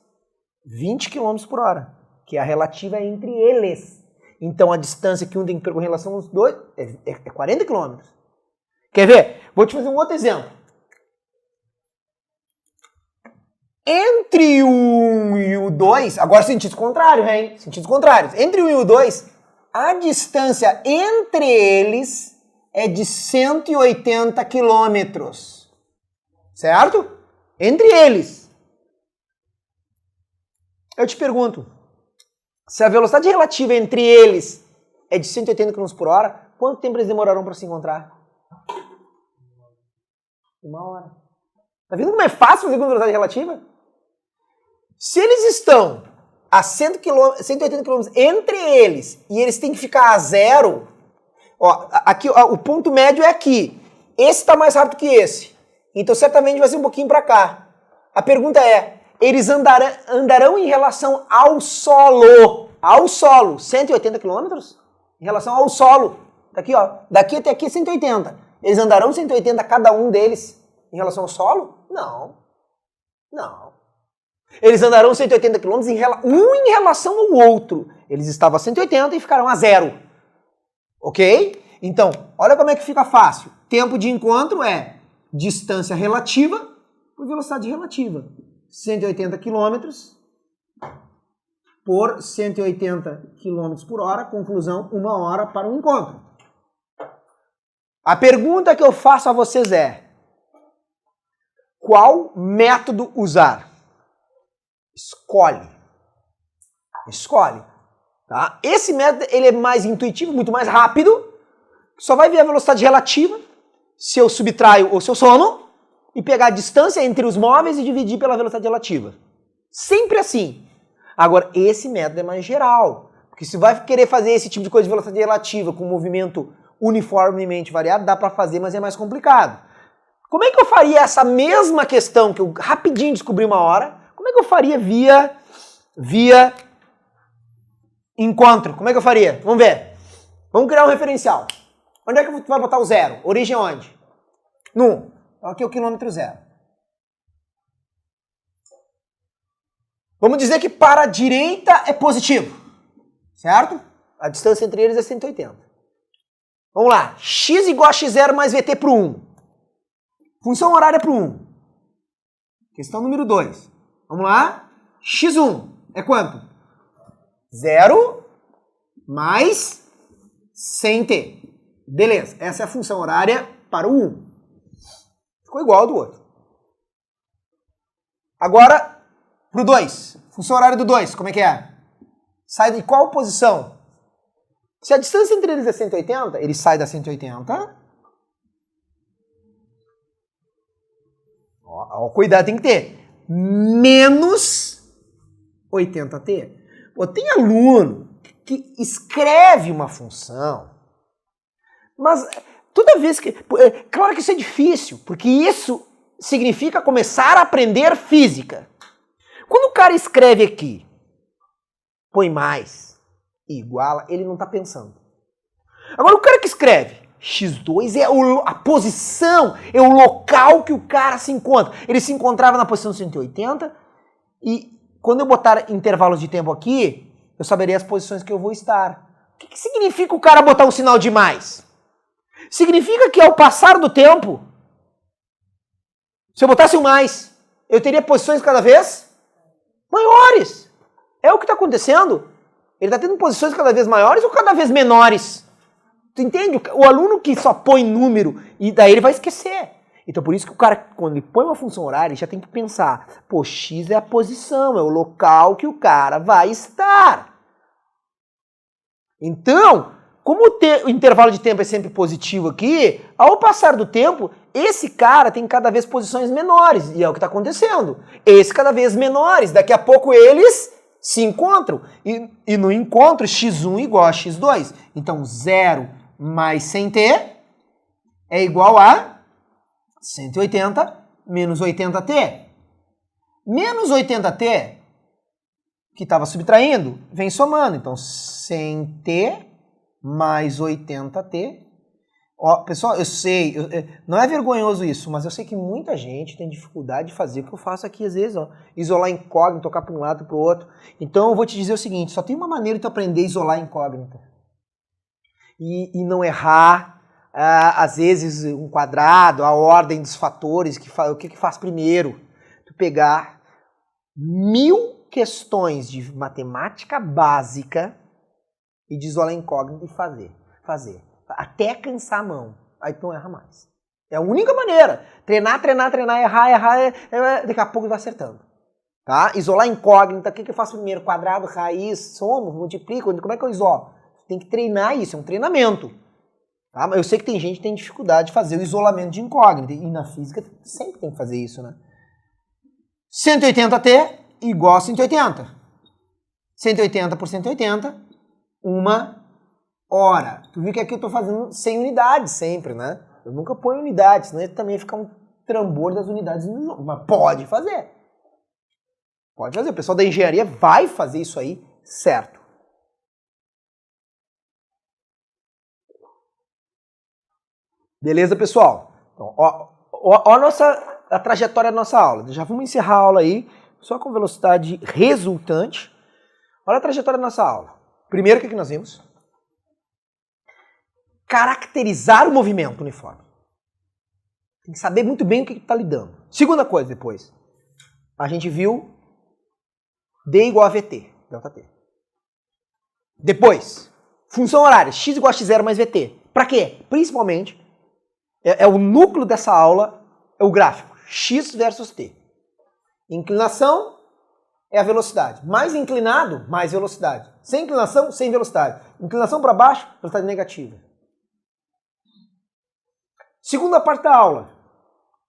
Speaker 1: 20 km por hora, que é a relativa entre eles. Então, a distância que um tem que percorrer em relação aos dois é 40 km. Quer ver? Vou te fazer um outro exemplo. Entre o 1 e o 2, agora sentido contrário, hein? Sentidos contrários. Entre o 1 e o 2, a distância entre eles é de 180 quilômetros. Certo? Entre eles. Eu te pergunto, se a velocidade relativa entre eles é de 180 km por hora, quanto tempo eles demorarão para se encontrar? 1 hora. Tá vendo como é fácil fazer com velocidade relativa? Se eles estão a 180 km entre eles e eles têm que ficar a zero, ó, aqui, ó, o ponto médio é aqui. Esse está mais rápido que esse. Então certamente vai ser um pouquinho para cá. A pergunta é, eles andarão em relação ao solo. Ao solo, 180 km? Em relação ao solo. Daqui, ó, daqui até aqui 180. Eles andarão 180 cada um deles em relação ao solo? Não. Não. Eles andarão 180 km um em relação ao outro. Eles estavam a 180 e ficaram a zero. Ok? Então, olha como é que fica fácil. Tempo de encontro é distância relativa por velocidade relativa. 180 km por 180 km por hora. Conclusão, 1 hora para o encontro. A pergunta que eu faço a vocês é: qual método usar? Escolhe. Escolhe. Tá? Esse método ele é mais intuitivo, muito mais rápido. Só vai ver a velocidade relativa, se eu subtraio ou se eu somo, e pegar a distância entre os móveis e dividir pela velocidade relativa. Sempre assim. Agora, esse método é mais geral. Porque se vai querer fazer esse tipo de coisa de velocidade relativa com movimento uniformemente variado, dá para fazer, mas é mais complicado. Como é que eu faria essa mesma questão que eu rapidinho descobri 1 hora? Como é que eu faria via encontro? Como é que eu faria? Vamos ver. Vamos criar um referencial. Onde é que tu vai botar o zero? Origem onde? No 1. Aqui é o quilômetro zero. Vamos dizer que para a direita é positivo. Certo? A distância entre eles é 180. Vamos lá. X igual a x0 mais VT para o 1. Função horária para o 1. Questão número 2. Vamos lá. X1 é quanto? 0 mais 100t. Beleza. Essa é a função horária para o 1. Ficou igual ao do outro. Agora, para o 2. Função horária do 2, como é que é? Sai de qual posição? Se a distância entre eles é 180, ele sai da 180. Ó, cuidado, tem que ter. Menos 80t. Pô, tem aluno que escreve uma função, mas toda vez que... Claro que isso é difícil, porque isso significa começar a aprender física. Quando o cara escreve aqui, põe mais, iguala, ele não está pensando. Agora o cara que escreve x2 é a posição, é o local que o cara se encontra. Ele se encontrava na posição 180 e quando eu botar intervalos de tempo aqui, eu saberia as posições que eu vou estar. O que significa o cara botar um sinal de mais? Significa que ao passar do tempo, se eu botasse um mais, eu teria posições cada vez maiores. É o que está acontecendo. Ele está tendo posições cada vez maiores ou cada vez menores? Tu entende? O aluno que só põe número, e daí ele vai esquecer. Então por isso que o cara, quando ele põe uma função horária, ele já tem que pensar, pô, x é a posição, é o local que o cara vai estar. Então, como o intervalo de tempo é sempre positivo aqui, ao passar do tempo, esse cara tem cada vez posições menores, e é o que está acontecendo. Esse cada vez menores, daqui a pouco eles se encontram, e no encontro x1 igual a x2. Então 0 mais 100t é igual a 180 menos 80t. Menos 80t, que estava subtraindo, vem somando. Então 100t mais 80t. Ó, pessoal, eu sei, não é vergonhoso isso, mas eu sei que muita gente tem dificuldade de fazer o que eu faço aqui às vezes, ó, isolar incógnito, tocar para um lado para o outro. Então eu vou te dizer o seguinte, só tem uma maneira de tu aprender a isolar incógnita. E não errar, às vezes, um quadrado, a ordem dos fatores, o que faz primeiro. Tu pegar 1000 questões de matemática básica e de isolar incógnita e fazer. Até cansar a mão. Aí tu não erra mais. É a única maneira. Treinar, errar. Daqui a pouco vai acertando. Tá? Isolar incógnita. O que eu faço primeiro? Quadrado, raiz, somo, multiplico. Como é que eu isolo? Tem que treinar isso. É um treinamento. Tá? Eu sei que tem gente que tem dificuldade de fazer o isolamento de incógnita. E na física sempre tem que fazer isso, né? 180t igual a 180. 180 por 180, 1 hora. Tu viu que aqui eu tô fazendo 100 unidades sempre, né? Eu nunca ponho unidades, senão ia também ficar um trambolho das unidades no jogo. Mas pode fazer. Pode fazer. O pessoal da engenharia vai fazer isso aí certo. Beleza, pessoal? Então, ó a trajetória da nossa aula. Já vamos encerrar a aula aí, só com velocidade resultante. Olha a trajetória da nossa aula. Primeiro, o que nós vimos? Caracterizar o movimento uniforme. Tem que saber muito bem o que está lidando. Segunda coisa depois. A gente viu D igual a VT, delta T. Depois, função horária, x igual a x0 mais VT. Para quê? Principalmente, é o núcleo dessa aula, é o gráfico, x versus t. Inclinação é a velocidade. Mais inclinado, mais velocidade. Sem inclinação, sem velocidade. Inclinação para baixo, velocidade negativa. Segunda parte da aula,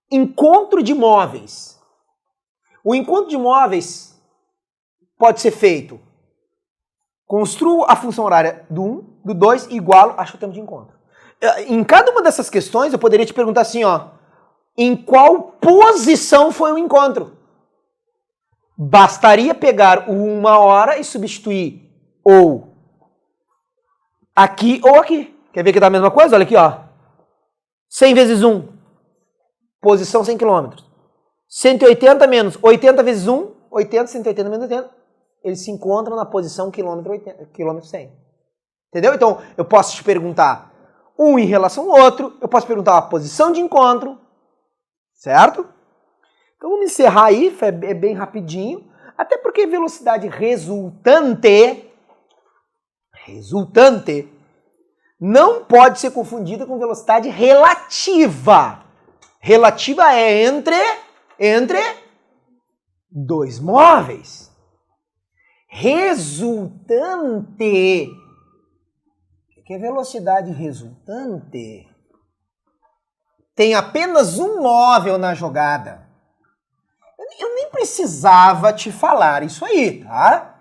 Speaker 1: encontro de móveis. O encontro de móveis pode ser feito. Construo a função horária do 1, do 2 e igualo, acho o tempo de encontro. Em cada uma dessas questões, eu poderia te perguntar assim, ó, em qual posição foi o encontro? Bastaria pegar o 1 hora e substituir ou aqui ou aqui. Quer ver que dá a mesma coisa? Olha aqui, ó. 100 vezes 1, posição 100 km. 180 menos 80 vezes 1, 80, 180 menos 80. Eles se encontram na posição quilômetro 100. Entendeu? Então, eu posso te perguntar um em relação ao outro, eu posso perguntar a posição de encontro, certo? Então, vamos encerrar aí, é bem rapidinho, até porque velocidade resultante não pode ser confundida com velocidade relativa. Relativa é entre dois móveis. Resultante. O que é velocidade resultante? Tem apenas um móvel na jogada. Eu nem precisava te falar isso aí, tá?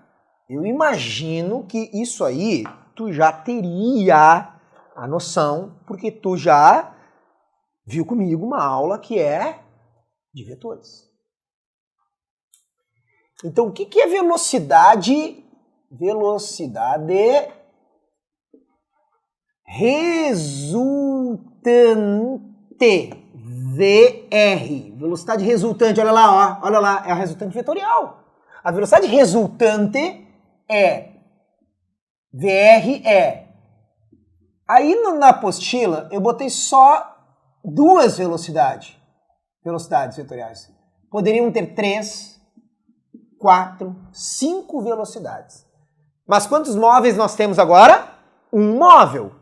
Speaker 1: Eu imagino que isso aí tu já teria a noção, porque tu já viu comigo uma aula que é de vetores. Então, o que é velocidade? Velocidade resultante. VR. Velocidade resultante, olha lá, ó. Olha lá, é a resultante vetorial. A velocidade resultante é VR é. Aí na apostila eu botei só duas velocidades vetoriais. Poderiam ter 3, 4, 5 velocidades. Mas quantos móveis nós temos agora? Um móvel.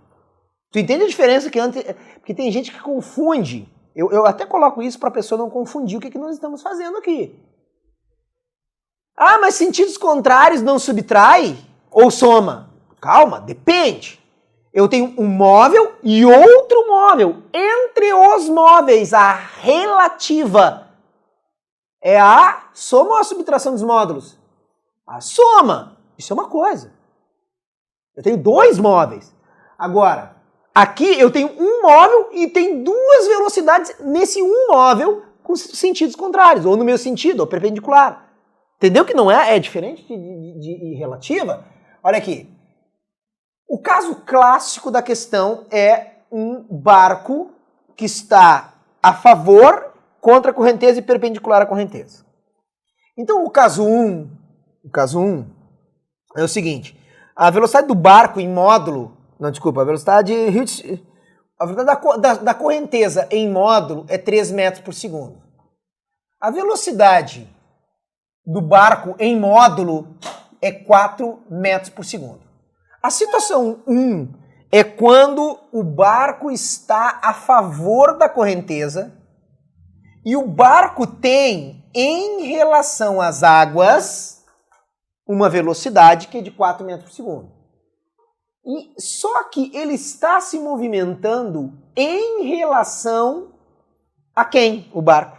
Speaker 1: Tu entende a diferença que antes... Porque tem gente que confunde. Eu até coloco isso para a pessoa não confundir o que nós estamos fazendo aqui. Ah, mas sentidos contrários não subtrai ou soma? Calma, depende. Eu tenho um móvel e outro móvel. Entre os móveis, a relativa é a soma ou a subtração dos módulos? A soma. Isso é uma coisa. Eu tenho dois móveis. Agora, aqui eu tenho um móvel e tem duas velocidades nesse um móvel com sentidos contrários, ou no meu sentido, ou perpendicular. Entendeu que não é? É diferente de relativa? Olha aqui. O caso clássico da questão é um barco que está a favor contra a correnteza e perpendicular à correnteza. Então o caso 1 é o seguinte, a velocidade do barco em módulo, não, desculpa, a velocidade da correnteza em módulo é 3 metros por segundo. A velocidade do barco em módulo é 4 metros por segundo. A situação 1 é quando o barco está a favor da correnteza e o barco tem, em relação às águas, uma velocidade que é de 4 metros por segundo. E só que ele está se movimentando em relação a quem? O barco.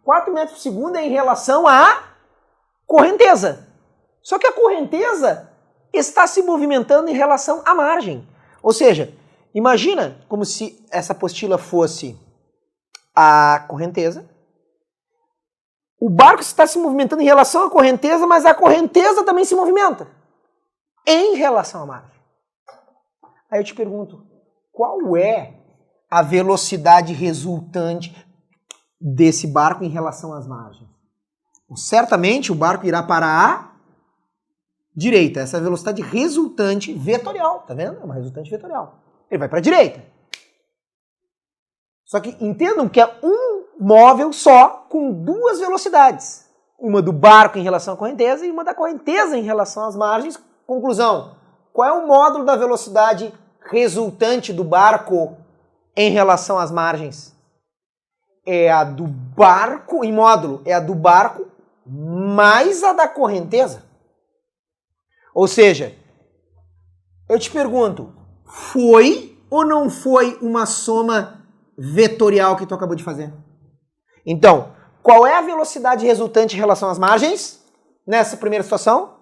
Speaker 1: 4 metros por segundo é em relação à correnteza. Só que a correnteza está se movimentando em relação à margem. Ou seja, imagina como se essa apostila fosse a correnteza. O barco está se movimentando em relação à correnteza, mas a correnteza também se movimenta em relação à margem. Aí eu te pergunto, qual é a velocidade resultante desse barco em relação às margens? Certamente o barco irá para a direita. Essa é a velocidade resultante vetorial, tá vendo? É uma resultante vetorial. Ele vai para a direita. Só que entendam que é um móvel só com duas velocidades. Uma do barco em relação à correnteza e uma da correnteza em relação às margens. Conclusão, qual é o módulo da velocidade resultante do barco em relação às margens? É a do barco, em módulo, é a do barco mais a da correnteza. Ou seja, eu te pergunto, foi ou não foi uma soma vetorial que tu acabou de fazer? Então, qual é a velocidade resultante em relação às margens nessa primeira situação?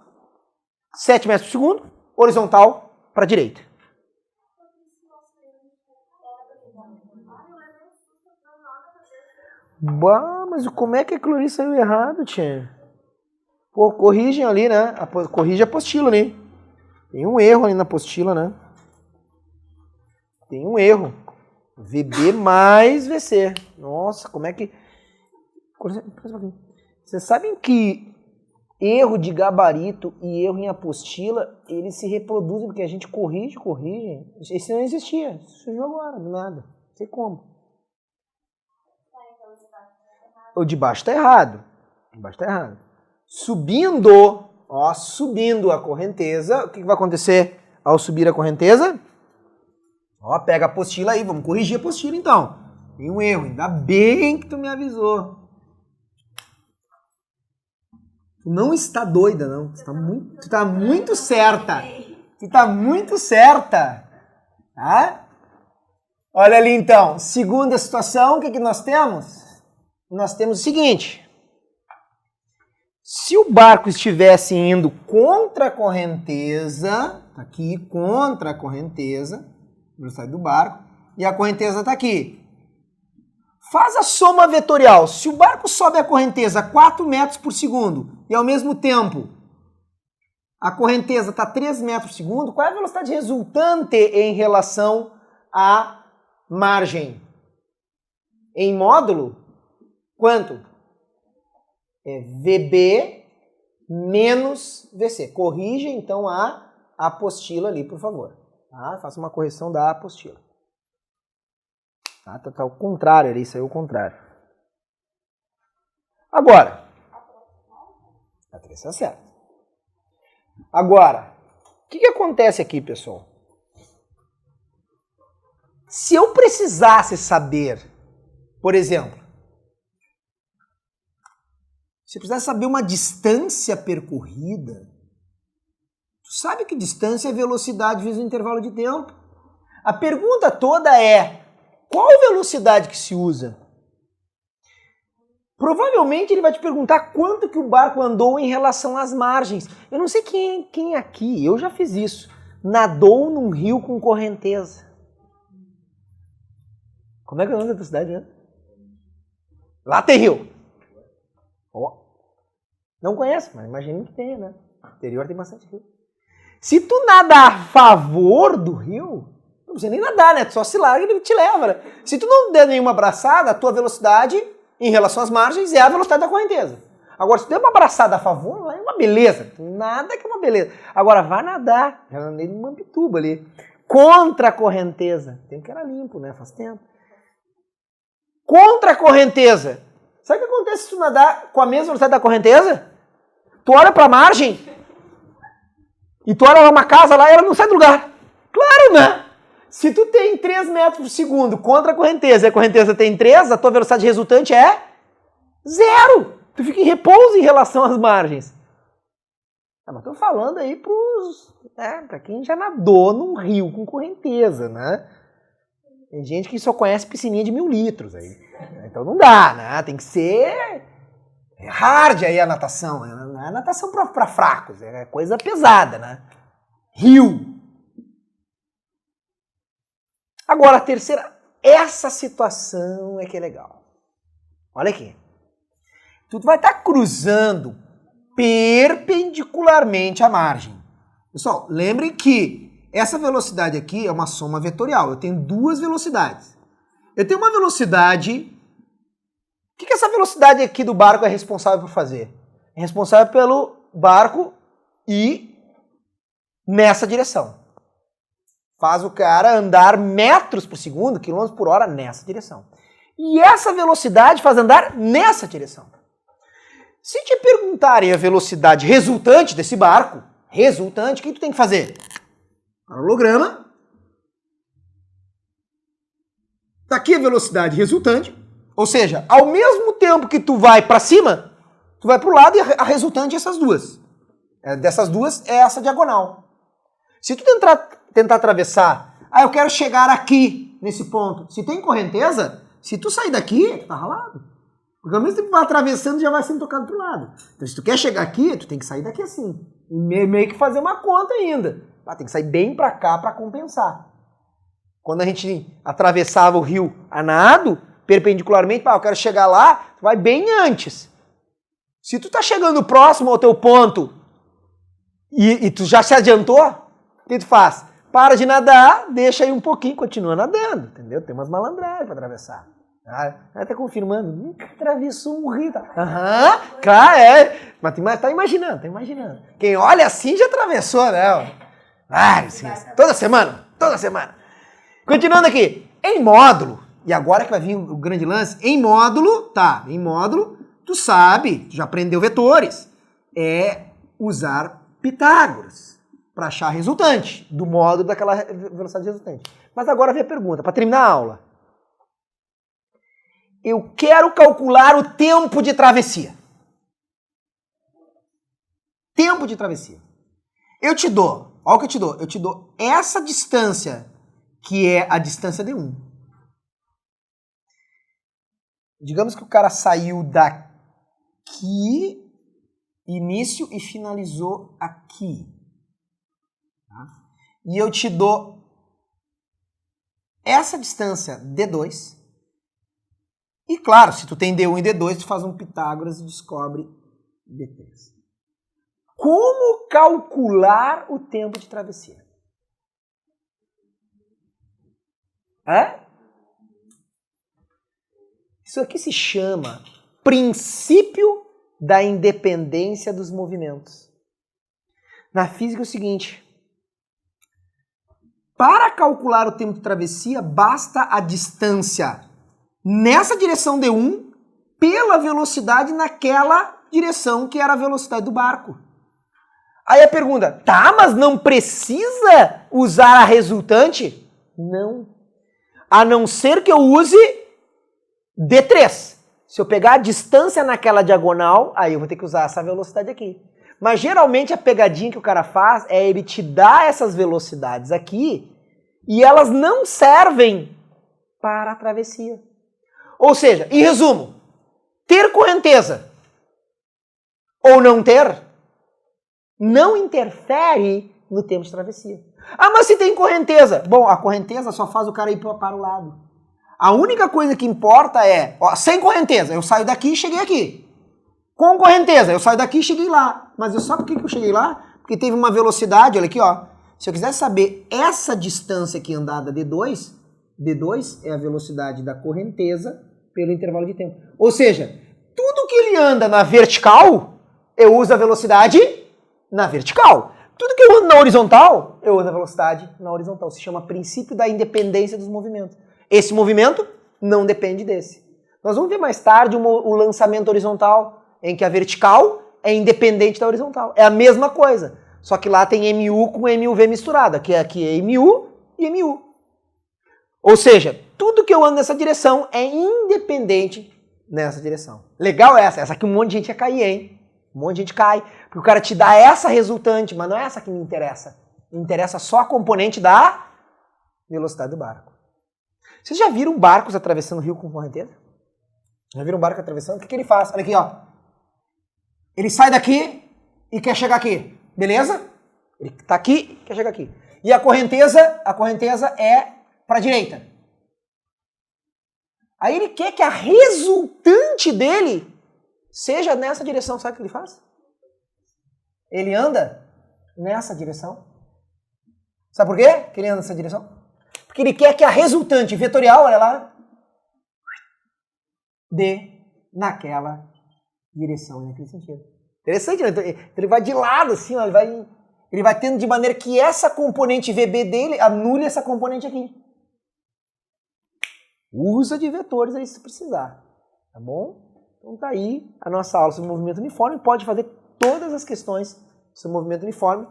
Speaker 1: 7 metros por segundo, horizontal para a direita. Bah, mas como é que aquilo ali saiu errado, tia? Pô, corrigem ali, né? Corrige a apostila ali. Tem um erro ali na apostila, né? Tem um erro. VB mais VC. Nossa, como é que... Vocês sabem que erro de gabarito e erro em apostila, eles se reproduzem porque a gente corrige. Esse não existia. Isso surgiu agora, nada. Não sei como. O de baixo está errado. O de baixo está errado. Subindo a correnteza, o que vai acontecer ao subir a correnteza? Ó, pega a apostila aí, vamos corrigir a apostila então. Tem um erro, ainda bem que tu me avisou. Tu não está doida, não. Tu tá muito certa. Tu tá muito certa. Tá? Olha ali então, segunda situação, o que nós temos? Nós temos o seguinte. Se o barco estivesse indo contra a correnteza, tá aqui, contra a correnteza, velocidade do barco, e a correnteza está aqui. Faz a soma vetorial. Se o barco sobe a correnteza a 4 metros por segundo e ao mesmo tempo a correnteza está a 3 metros por segundo, qual é a velocidade resultante em relação à margem? Em módulo, quanto? É VB menos VC. Corrija então a apostila ali, por favor. Tá? Faça uma correção da apostila. Tá ao contrário ali, saiu o contrário. Agora, a 3 está certo. Agora, o que acontece aqui, pessoal? Se eu precisasse saber, por exemplo, se eu precisasse saber uma distância percorrida, tu sabe que distância é velocidade vezes o intervalo de tempo. A pergunta toda é, qual velocidade que se usa? Provavelmente ele vai te perguntar quanto que o barco andou em relação às margens. Eu não sei quem aqui, eu já fiz isso, nadou num rio com correnteza. Como é que é o nome da tua cidade, né? Lá tem rio. Oh. Não conhece, mas imagino que tenha, né? No interior tem bastante rio. Se tu nadar a favor do rio, não precisa nem nadar, né? Tu só se larga e ele te leva, né? Se tu não der nenhuma abraçada, a tua velocidade em relação às margens é a velocidade da correnteza. Agora, se tu der uma abraçada a favor, é uma beleza. Nada que é uma beleza. Agora, vai nadar. Já andei numa Mampituba ali. Contra a correnteza. Tempo que era limpo, né? Faz tempo. Contra a correnteza. Sabe o que acontece se tu nadar com a mesma velocidade da correnteza? Tu olha para a margem, E tu olha uma casa lá e ela não sai do lugar. Claro, né? Se tu tem 3 metros por segundo contra a correnteza e a correnteza tem 3, a tua velocidade resultante é 0. Tu fica em repouso em relação às margens. Mas tô falando aí pra quem já nadou num rio com correnteza, né? Tem gente que só conhece piscininha de 1000 litros aí. Então não dá, né? Tem que ser hard aí a natação. Não é natação pra fracos, é coisa pesada, né? Rio. Agora, a terceira, essa situação é que é legal. Olha aqui. Tu vai estar cruzando perpendicularmente à margem. Pessoal, lembrem que essa velocidade aqui é uma soma vetorial. Eu tenho 2 velocidades. Eu tenho uma velocidade... O que essa velocidade aqui do barco é responsável por fazer? É responsável pelo barco ir nessa direção. Faz o cara andar metros por segundo, quilômetros por hora nessa direção. E essa velocidade faz andar nessa direção. Se te perguntarem a velocidade resultante desse barco, o que tu tem que fazer? Paralelograma. Tá aqui a velocidade resultante. Ou seja, ao mesmo tempo que tu vai para cima, tu vai para o lado e a resultante é essas duas. Dessas duas é essa diagonal. Se tu tentar atravessar, eu quero chegar aqui, nesse ponto. Se tem correnteza, se tu sair daqui, tu tá ralado. Porque ao mesmo tempo que vai atravessando, já vai sendo tocado pro lado. Então se tu quer chegar aqui, tu tem que sair daqui assim. E meio que fazer uma conta ainda. Tem que sair bem pra cá pra compensar. Quando a gente atravessava o rio a nado, perpendicularmente, eu quero chegar lá, tu vai bem antes. Se tu tá chegando próximo ao teu ponto e tu já se adiantou, o que tu faz? Para de nadar, deixa aí um pouquinho, continua nadando, entendeu? Tem umas malandragens para atravessar. Tá confirmando, nunca atravessou um rio. Aham, claro, é. Mas tá imaginando. Quem olha assim já atravessou, né? Toda semana. Continuando aqui, em módulo, e agora que vai vir o grande lance, em módulo, tu sabe, tu já aprendeu vetores, é usar Pitágoras para achar a resultante do módulo daquela velocidade resultante. Mas agora vem a pergunta, para terminar a aula. Eu quero calcular o tempo de travessia. Tempo de travessia. Eu te dou, olha o que eu te dou. Eu te dou essa distância, que é a distância D1. Digamos que o cara saiu daqui, início e finalizou aqui. E eu te dou essa distância D2. E claro, se tu tem D1 e D2, tu faz um Pitágoras e descobre D3. Como calcular o tempo de travessia? Isso aqui se chama princípio da independência dos movimentos. Na física é o seguinte: para calcular o tempo de travessia, basta a distância nessa direção D1 pela velocidade naquela direção que era a velocidade do barco. Aí a pergunta, mas não precisa usar a resultante? Não. A não ser que eu use D3. Se eu pegar a distância naquela diagonal, aí eu vou ter que usar essa velocidade aqui. Mas geralmente a pegadinha que o cara faz é ele te dar essas velocidades aqui e elas não servem para a travessia. Ou seja, em resumo, ter correnteza ou não ter não interfere no tempo de travessia. Mas se tem correnteza? Bom, a correnteza só faz o cara ir para o lado. A única coisa que importa é, sem correnteza, eu saio daqui e cheguei aqui. Com correnteza, eu saio daqui e cheguei lá. Mas sabe por que eu cheguei lá? Porque teve uma velocidade, olha aqui, Se eu quiser saber essa distância aqui andada D2, D2 é a velocidade da correnteza pelo intervalo de tempo. Ou seja, tudo que ele anda na vertical, eu uso a velocidade na vertical. Tudo que eu ando na horizontal, eu uso a velocidade na horizontal. Se chama princípio da independência dos movimentos. Esse movimento não depende desse. Nós vamos ver mais tarde o lançamento horizontal, em que a vertical é independente da horizontal. É a mesma coisa. Só que lá tem MU com MUV misturado. Aqui é MU e MU. Ou seja, tudo que eu ando nessa direção é independente nessa direção. Legal essa. Essa aqui um monte de gente ia cair, hein? Um monte de gente cai. Porque o cara te dá essa resultante, mas não é essa que me interessa. Me interessa só a componente da velocidade do barco. Vocês já viram barcos atravessando o rio com correnteza? Já viram um barco atravessando? O que ele faz? Olha aqui, ó. Ele sai daqui e quer chegar aqui. Beleza? Ele tá aqui e quer chegar aqui. E a correnteza é para a direita. Aí ele quer que a resultante dele seja nessa direção. Sabe o que ele faz? Ele anda nessa direção. Sabe por quê que ele anda nessa direção? Porque ele quer que a resultante vetorial, olha lá, dê naquela direção, naquele sentido. Interessante, né? Então, ele vai de lado, assim, ó, ele vai tendo de maneira que essa componente VB dele anule essa componente aqui. Usa de vetores aí se precisar, tá bom? Então tá aí a nossa aula sobre movimento uniforme. Pode fazer todas as questões sobre movimento uniforme